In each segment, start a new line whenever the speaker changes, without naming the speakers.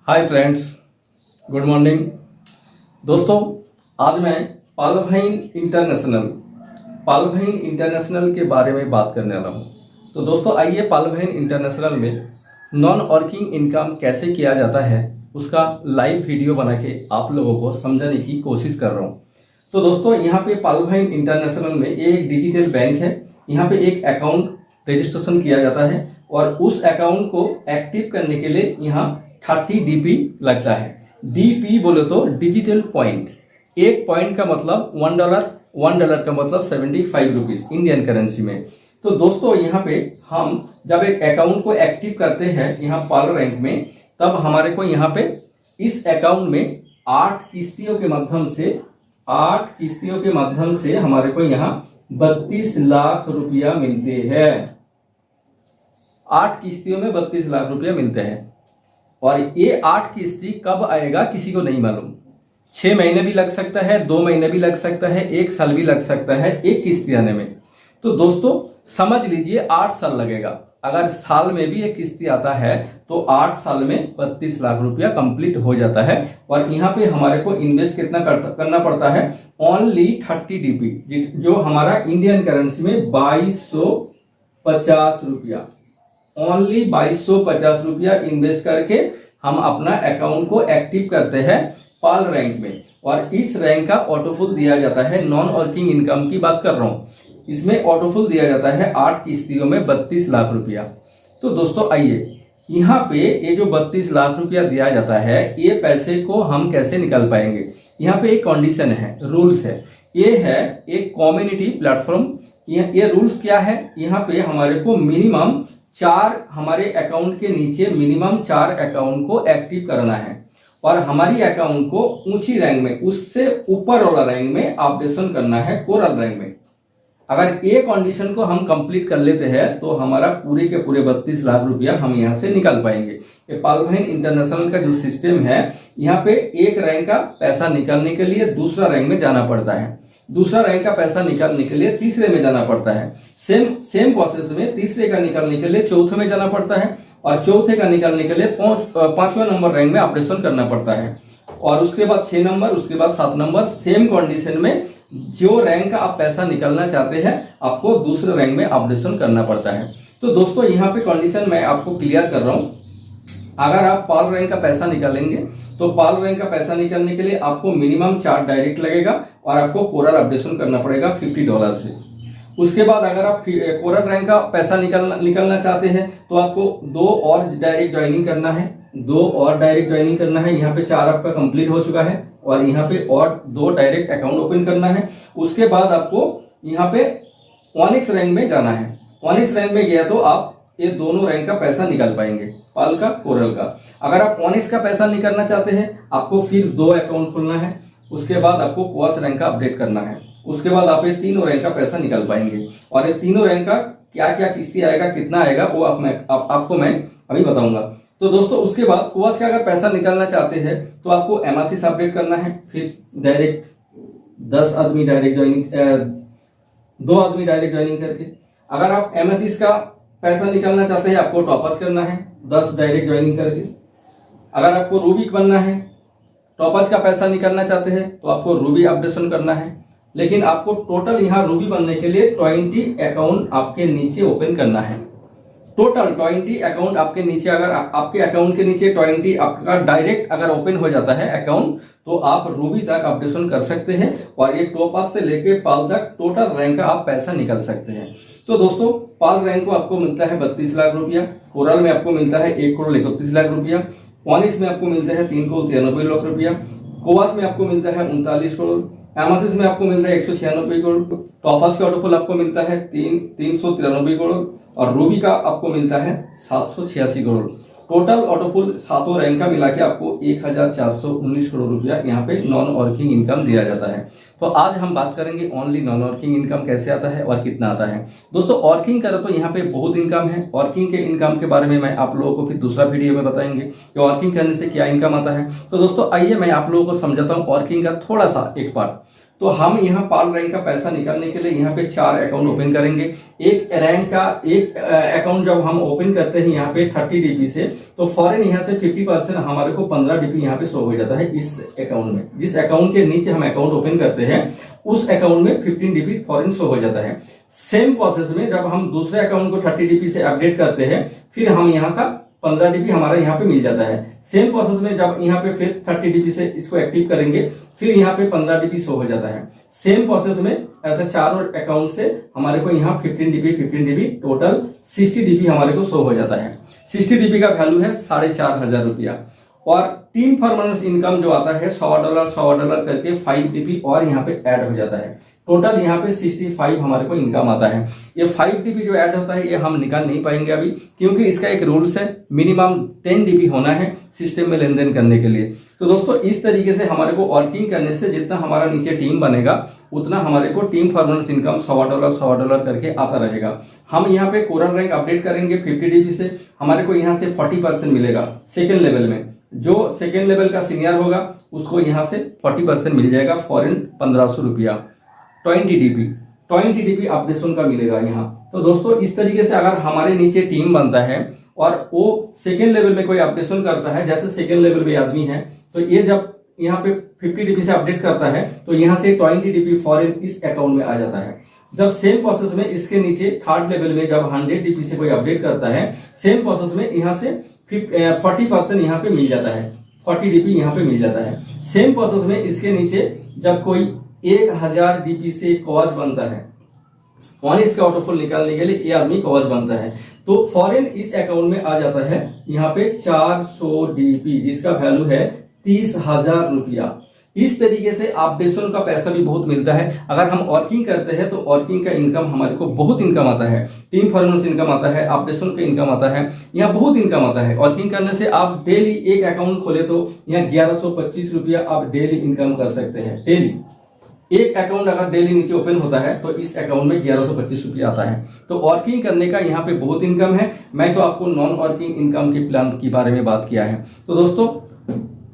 Hi friends, good morning. दोस्तों, आज मैं पालभाइन इंटरनेशनल के बारे में बात करने वाला हूँ। तो दोस्तों आइए पालभाइन इंटरनेशनल में नॉन वर्किंग इनकम कैसे किया जाता है उसका लाइव वीडियो बना के आप लोगों को समझाने की कोशिश कर रहा हूँ। तो दोस्तों यहाँ पे पालभाइन इंटरनेशनल में ये एक डिजिटल बैंक है। यहाँ पे एक अकाउंट रजिस्ट्रेशन किया जाता है और उस अकाउंट को एक्टिव करने के लिए यहाँ 30 DP लगता है। DP बोले तो डिजिटल पॉइंट। एक पॉइंट का मतलब $1 का मतलब 75 रुपीज इंडियन करेंसी में। तो दोस्तों यहाँ पे हम जब एक अकाउंट को एक्टिव करते हैं यहाँ पाल बैंक में, तब हमारे को यहाँ पे इस अकाउंट में 8 किस्तियों के माध्यम से हमारे को यहाँ 32 लाख रुपया मिलते हैं। 8 किस्तियों में 32 लाख रुपया मिलते हैं और ये 8 किस्ती कब आएगा किसी को नहीं मालूम। 6 महीने भी लग सकता है, 2 महीने भी लग सकता है, 1 साल भी लग सकता है एक किस्ती आने में। तो दोस्तों समझ लीजिए 8 साल लगेगा। अगर साल में भी एक किस्ती आता है तो 8 साल में 32 लाख रुपया कंप्लीट हो जाता है। और यहाँ पे हमारे को इन्वेस्ट कितना करना पड़ता है, ओनली 30 DP, जो हमारा इंडियन करेंसी में 2250 रुपया, ओनली 2250 रुपया इन्वेस्ट करके हम अपना अकाउंट को एक्टिव करते हैं पाल रैंक में। और इस रैंक का ऑटोफुल दिया जाता है। नॉन वर्किंग इनकम की बात कर रहा हूं, इसमें ऑटोफुल दिया जाता है 8 किस्तियों में 32 लाख रुपया। तो दोस्तों आइए यहाँ पे ये जो 32 लाख रुपया दिया जाता है, ये पैसे को हम कैसे निकाल पाएंगे। यहाँ पे एक कंडीशन है, रूल्स है। ये है एक कम्युनिटी प्लेटफॉर्म। ये रूल्स क्या है, यहाँ पे हमारे को मिनिमम 4, हमारे अकाउंट के नीचे मिनिमम 4 अकाउंट को एक्टिव करना है और हमारी अकाउंट को ऊंची रैंक में, उससे ऊपर वाला रैंक में अपडेशन करना है, कोरल रैंक में। अगर ये कंडीशन को हम कंप्लीट कर लेते हैं तो हमारा पूरे के पूरे 32 लाख रुपया हम यहाँ से निकाल पाएंगे। ये पालभाइन इंटरनेशनल का जो सिस्टम है, यहाँ पे एक रैंक का पैसा निकालने के लिए दूसरा रैंक में जाना पड़ता है, दूसरा रैंक का पैसा निकालने के लिए तीसरे में जाना पड़ता है, सेम प्रोसेस में तीसरे का निकालने के लिए चौथे में जाना पड़ता है और चौथे का निकालने के लिए 5वां नंबर रैंक में ऑपरेशन करना पड़ता है और उसके बाद 6 नंबर, उसके बाद 7 नंबर। सेम कंडीशन में जो रैंक का आप पैसा निकालना चाहते हैं आपको दूसरे रैंक में ऑपरेशन करना पड़ता है। तो दोस्तों यहाँ पे कंडीशन मैं आपको क्लियर कर रहा हूँ। अगर आप पाल रैंक का पैसा निकालेंगे तो पाल रैंक का पैसा निकालने के लिए आपको मिनिमम 4 डायरेक्ट लगेगा और आपको कोरल अपडेशन करना पड़ेगा $50 से। उसके बाद अगर आप कोरल रैंक का पैसा निकालना चाहते हैं तो आपको 2 और डायरेक्ट ज्वाइनिंग करना है, 2 और डायरेक्ट ज्वाइनिंग करना है। यहाँ पे 4 आपका कंप्लीट हो चुका है और यहाँ पे और 2 डायरेक्ट अकाउंट ओपन करना है। उसके बाद आपको यहाँ पे ओनिक्स रैंक में जाना है। ओनिक्स रैंक में गया तो आप ये दोनों रैंक का पैसा निकाल पाएंगे, पाल का, कोरल का। अगर आप ओनिक्स का पैसा निकालना चाहते हैं आपको फिर 2 अकाउंट खोलना है। उसके बाद आपको कोच रैंक का अपडेट करना है। उसके बाद आप ये तीनों रैंक का पैसा निकाल पाएंगे और ये तीनों रैंक का क्या क्या किस्ती आएगा, कितना आएगा, वो आपको मैं अभी बताऊंगा। तो दोस्तों उसके बाद कोच का अगर पैसा निकालना चाहते हैं तो आपको एमआरसी अपडेट करना है, फिर डायरेक्ट 10 आदमी डायरेक्ट ज्वाइनिंग, 2 आदमी डायरेक्ट ज्वाइनिंग करके। अगर आप एमआरसी का पैसा निकालना चाहते हैं आपको टॉपअप करना है 10 डायरेक्ट ज्वाइनिंग करके। अगर आपको रूबी बनना है, टॉपअप का पैसा निकालना चाहते हैं तो आपको रूबी अपडेशन करना है। लेकिन आपको टोटल यहाँ रूबी बनने के लिए 20 अकाउंट आपके नीचे ओपन करना है। टोटल 20 अकाउंट आपके नीचे, अगर आपके अकाउंट के नीचे 20 आपका डायरेक्ट अगर ओपन हो जाता है अकाउंट तो आप रूबी तक अपडेशन कर सकते हैं और ये टॉपअप से लेके पाल तक टोटल रैंक का आप पैसा निकाल सकते हैं। तो दोस्तों पाल रैंक को आपको मिलता है 32 लाख रुपया, कोरल में आपको मिलता है 1,31 लाख रुपया, ओनिक्स में आपको मिलता है 3,93 लाख रुपया, कोवास में आपको मिलता है 39 करोड़, एमासिस में आपको मिलता है 196 करोड़, टॉफस का ऑटोफुल आपको मिलता है 393 करोड़ और रूबी का आपको मिलता है 786 करोड़। टोटल ऑटोफुल सातों रैंक का मिला के आपको 1,419 करोड़ रुपया यहाँ पे नॉन वर्किंग इनकम दिया जाता है। तो आज हम बात करेंगे ओनली नॉन वर्किंग इनकम कैसे आता है और कितना आता है। दोस्तों वर्किंग करो तो यहाँ पे बहुत इनकम है। वर्किंग के इनकम के बारे में मैं आप लोगों को फिर दूसरा वीडियो में बताएंगे कि वर्किंग करने से क्या इनकम आता है। तो दोस्तों आइए मैं आप लोगों को समझाता हूँ वर्किंग का थोड़ा सा एक पार्ट। तो हम यहाँ पाल रैंक का पैसा निकालने के लिए यहाँ पे 4 अकाउंट ओपन करेंगे। एक रैंक का एक अकाउंट जब हम ओपन करते हैं यहाँ पे 30 डीपी से, तो फॉरेन यहाँ से 50% हमारे को 15 डीपी यहाँ पे शो हो जाता है इस अकाउंट में। जिस अकाउंट के नीचे हम अकाउंट ओपन करते हैं उस अकाउंट में 15 डीपी फॉरेन शो हो जाता है। सेम प्रोसेस में जब हम दूसरे अकाउंट को 30 डीपी से अपडेट करते हैं, फिर हम यहाँ का 15 डीपी हमारा यहाँ पे मिल जाता है। सेम प्रोसेस में जब यहाँ पे फिर 30 डीपी से इसको एक्टिव करेंगे, फिर यहाँ पे 15 डीपी शो हो जाता है। सेम प्रोसेस में ऐसे चारों अकाउंट से हमारे को यहाँ 15 डीपी टोटल 60 डीपी हमारे को शो हो जाता है। 60 डीपी का वैल्यू है 4,500 रुपया। और टीम परमानेंस इनकम जो आता है $100 करके 5 डीपी और यहाँ पे ऐड हो जाता है। टोटल यहाँ पे 65 हमारे को इनकम आता है। ये 5 डीपी जो ऐड होता है ये हम निकाल नहीं पाएंगे अभी, क्योंकि इसका एक रूल्स है, मिनिमम 10 डीपी होना है सिस्टम में लेन देन करने के लिए। तो दोस्तों इस तरीके से हमारे को वर्किंग करने से जितना हमारा नीचे टीम बनेगा उतना हमारे को टीम परमानेंस इनकम $100 करके आता रहेगा। हम यहाँ पे कोरल रैंक अपडेट करेंगे 50 डीपी से, हमारे को यहाँ से 40% मिलेगा सेकेंड लेवल में। जो सेकेंड लेवल का सीनियर होगा उसको यहाँ से 40% मिल जाएगा, फॉरेन 1500 रुपया। 20 डीपी अपडेशन का मिलेगा यहाँ। तो दोस्तों इस तरीके से अगर हमारे नीचे टीम बनता है और वो सेकेंड लेवल में कोई अपडेशन करता है, जैसे सेकेंड लेवल पे आदमी है, तो ये जब यहाँ पे 50 डीपी से अपडेट करता है तो यहाँ से 20 डीपी फॉरेन इस अकाउंट में आ जाता है। जब सेम प्रोसेस में इसके नीचे थर्ड लेवल में जब 100 डीपी से कोई अपडेट करता है, सेम प्रोसेस में यहाँ से 40% यहाँ पे मिल जाता है, 40 डीपी यहाँ पे मिल जाता है। सेम प्रोसेस में इसके नीचे जब कोई 1000 डीपी से कवच बनता है, वन इसका ऑटोफुल निकालने के लिए ये आदमी कवच बनता है, तो फॉरेन इस अकाउंट में आ जाता है यहाँ पे 400 डीपी, जिसका वैल्यू है 30,000 रुपया। इस तरीके से अपडेशन का पैसा भी बहुत मिलता है। अगर हम वर्किंग करते हैं तो वर्किंग का इनकम हमारे को बहुत इनकम आता है, टीम परमानेंस इनकम आता है, अपडेशन का इनकम आता है, यहाँ बहुत इनकम आता है। वर्किंग करने से आप डेली एक अकाउंट खोले तो यहाँ 1125 रुपया आप डेली इनकम कर सकते हैं। डेली एक अकाउंट अगर डेली नीचे ओपन होता है तो इस अकाउंट में 1125 रुपया आता है। तो वर्किंग करने का यहाँ पे बहुत इनकम है। मैं तो आपको नॉन वर्किंग इनकम के प्लान के बारे में बात किया है। तो दोस्तों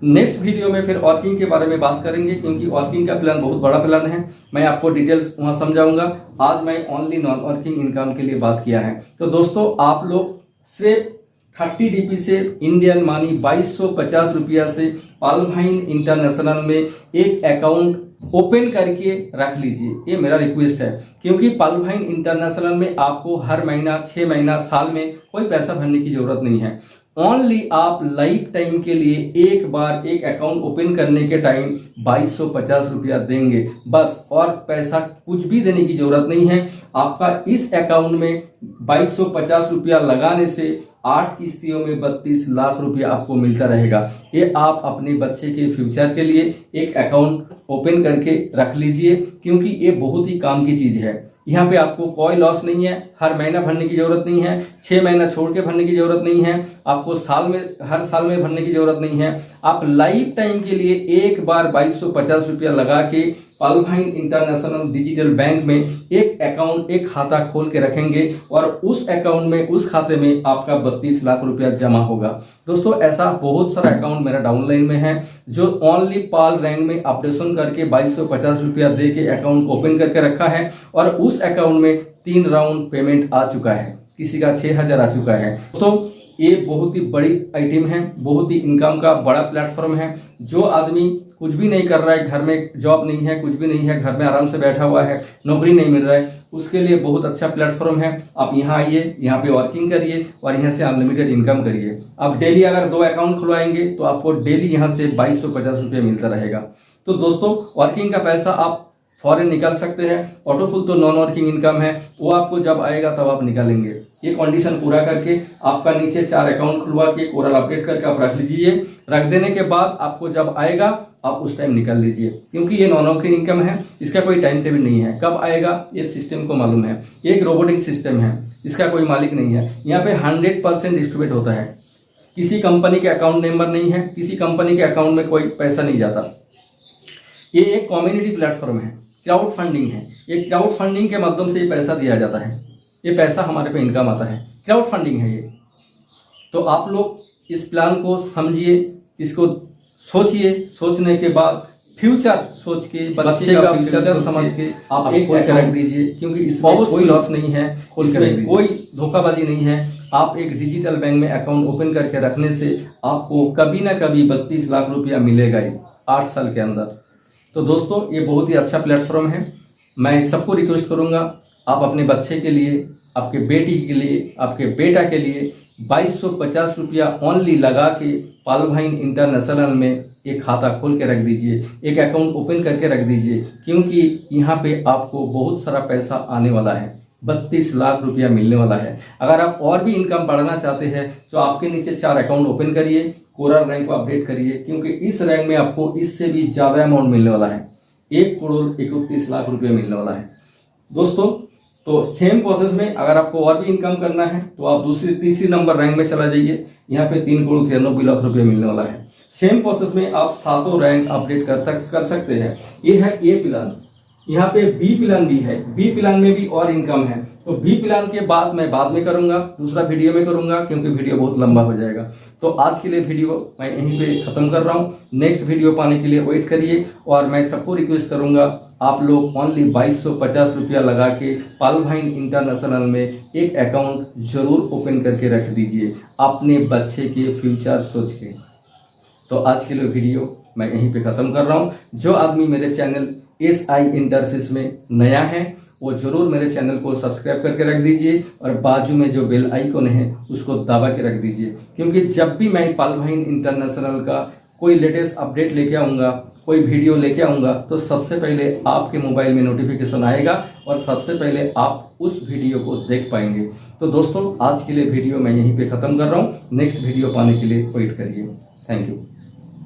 नेक्स्ट वीडियो में फिर वर्किंग के बारे में बात करेंगे, क्योंकि वर्किंग का प्लान बहुत बड़ा प्लान है। मैं आपको डिटेल्स वहां समझाऊंगा। आज मैं ओनली नॉन वर्किंग इनकम के लिए बात किया है। तो दोस्तों आप लोग सिर्फ 30 डीपी से इंडियन मनी 2250 रुपया से पालभाइन इंटरनेशनल में एक अकाउंट ओपन करके रख लीजिए, ये मेरा रिक्वेस्ट है। क्योंकि पालभाइन इंटरनेशनल में आपको हर महीना, 6 महीना, साल में कोई पैसा भरने की जरूरत नहीं है। ओनली आप लाइफ टाइम के लिए एक बार एक अकाउंट ओपन करने के टाइम 2250 रुपया देंगे बस, और पैसा कुछ भी देने की जरूरत नहीं है। आपका इस अकाउंट में 2250 रुपया लगाने से 8 किस्तियों में 32 लाख रुपया आपको मिलता रहेगा। ये आप अपने बच्चे के फ्यूचर के लिए एक अकाउंट ओपन करके रख लीजिए, क्योंकि ये बहुत ही काम की चीज है। यहाँ पे आपको कोई लॉस नहीं है, हर महीना भरने की जरूरत नहीं है, 6 महीना छोड़ के भरने की जरूरत नहीं है, आपको साल में, हर साल में भरने की जरूरत नहीं है। आप लाइफ टाइम के लिए एक बार 2250 रुपया लगा के पालभाइन इंटरनेशनल डिजिटल बैंक में एक अकाउंट, एक खाता खोल के रखेंगे और उस अकाउंट में, उस खाते में आपका 32 लाख रुपया जमा होगा। दोस्तों ऐसा बहुत सारा अकाउंट मेरा डाउनलाइन में है, जो ओनली पाल रैंक में अपडेशन करके 2250 रुपया दे के अकाउंट ओपन करके रखा है, और उस अकाउंट में 3 राउंड पेमेंट आ चुका है, किसी का 6000 आ चुका है। तो ये बहुत ही बड़ी आइटम है, बहुत ही इनकम का बड़ा प्लेटफॉर्म है। जो आदमी कुछ भी नहीं कर रहा है, घर में जॉब नहीं है, कुछ भी नहीं है, घर में आराम से बैठा हुआ है, नौकरी नहीं मिल रहा है, उसके लिए बहुत अच्छा प्लेटफॉर्म है। आप यहाँ आइए, यहाँ पे वर्किंग करिए और यहाँ से अनलिमिटेड इनकम करिए। आप डेली अगर 2 अकाउंट खुलवाएंगे तो आपको डेली यहाँ से 2250 रुपया मिलता रहेगा। तो दोस्तों वर्किंग का पैसा आप फॉरेन निकाल सकते हैं। ऑटोफुल तो नॉन वर्किंग इनकम है, वो आपको जब आएगा तब आप निकालेंगे। ये कंडीशन पूरा करके आपका नीचे 4 अकाउंट खुलवा के कोरल अपडेट करके आप रख लीजिए। रख देने के बाद आपको जब आएगा आप उस टाइम निकाल लीजिए, क्योंकि ये नॉन वर्किंग इनकम है, इसका कोई टाइम टेबल नहीं है, कब आएगा ये सिस्टम को मालूम है। ये एक रोबोटिक सिस्टम है, इसका कोई मालिक नहीं है। यहाँ पे 100% डिस्ट्रीब्यूट होता है, किसी कंपनी के अकाउंट नंबर नहीं है, किसी कंपनी के अकाउंट में कोई पैसा नहीं जाता। ये एक कम्युनिटी प्लेटफॉर्म है, क्राउड फंडिंग है। ये क्राउड फंडिंग के माध्यम से ये पैसा दिया जाता है, ये पैसा हमारे पे इनकम आता है, क्राउड फंडिंग है ये। तो आप लोग इस प्लान को समझिए, इसको सोचिए, सोचने के बाद फ्यूचर सोच के, बच्चे का फ्यूचर समझ के आप एक खोल के रख दीजिए, क्योंकि इसमें कोई लॉस नहीं है, इसमें कोई धोखाबाजी नहीं है। आप एक डिजिटल बैंक में अकाउंट ओपन करके रखने से आपको कभी ना कभी 32 लाख रुपया मिलेगा ही 8 साल के अंदर। तो दोस्तों ये बहुत ही अच्छा प्लेटफॉर्म है। मैं सबको रिक्वेस्ट करूंगा, आप अपने बच्चे के लिए, आपके बेटी के लिए, आपके बेटा के लिए 2250 रुपया ओनली लगा के पालभाइन इंटरनेशनल में एक खाता खोल के रख दीजिए, एक अकाउंट ओपन करके रख दीजिए, क्योंकि यहाँ पे आपको बहुत सारा पैसा आने वाला है, 32 लाख रुपया मिलने वाला है। अगर आप और भी इनकम बढ़ाना चाहते हैं तो आपके नीचे 4 अकाउंट ओपन करिए, कोरा रैंक को अपडेट करिए, क्योंकि इस रैंक में आपको इससे भी ज़्यादा अमाउंट मिलने वाला है, 1,31,00,000 रुपया मिलने वाला है दोस्तों। तो सेम प्रोसेस में अगर आपको और भी इनकम करना है तो आप दूसरी तीसरी नंबर रैंक में चला जाइए, यहाँ पे 3,93,00,000 रुपया मिलने वाला है। सेम प्रोसेस में आप 7 रैंक अपडेट कर सकते हैं। ये है ए प्लान, यहाँ पे बी प्लान भी है, बी प्लान में भी और इनकम है। तो बी प्लान के बाद मैं बाद में करूंगा, दूसरा वीडियो में करूंगा, क्योंकि वीडियो बहुत लंबा हो जाएगा। तो आज के लिए वीडियो मैं यहीं पे खत्म कर रहा हूँ। नेक्स्ट वीडियो पाने के लिए वेट करिए, और मैं सबको रिक्वेस्ट करूंगा आप लोग ओनली 2250 रुपया लगा के पालभाइन इंटरनेशनल में एक अकाउंट जरूर ओपन करके रख दीजिए अपने बच्चे के फ्यूचर सोच के। तो आज के लिए वीडियो मैं यहीं पे खत्म कर रहा हूँ। जो आदमी मेरे चैनल SI इंटरफेस में नया है वो जरूर मेरे चैनल को सब्सक्राइब करके रख दीजिए, और बाजू में जो बेल आइकन है उसको दबा के रख दीजिए, क्योंकि जब भी मैं पालभाइन इंटरनेशनल का कोई लेटेस्ट अपडेट लेके आऊँगा, कोई वीडियो लेके आऊँगा, तो सबसे पहले आपके मोबाइल में नोटिफिकेशन आएगा और सबसे पहले आप उस वीडियो को देख पाएंगे। तो दोस्तों आज के लिए वीडियो मैं यहीं पे ख़त्म कर रहा हूँ। नेक्स्ट वीडियो पाने के लिए वेट करिए। Thank you.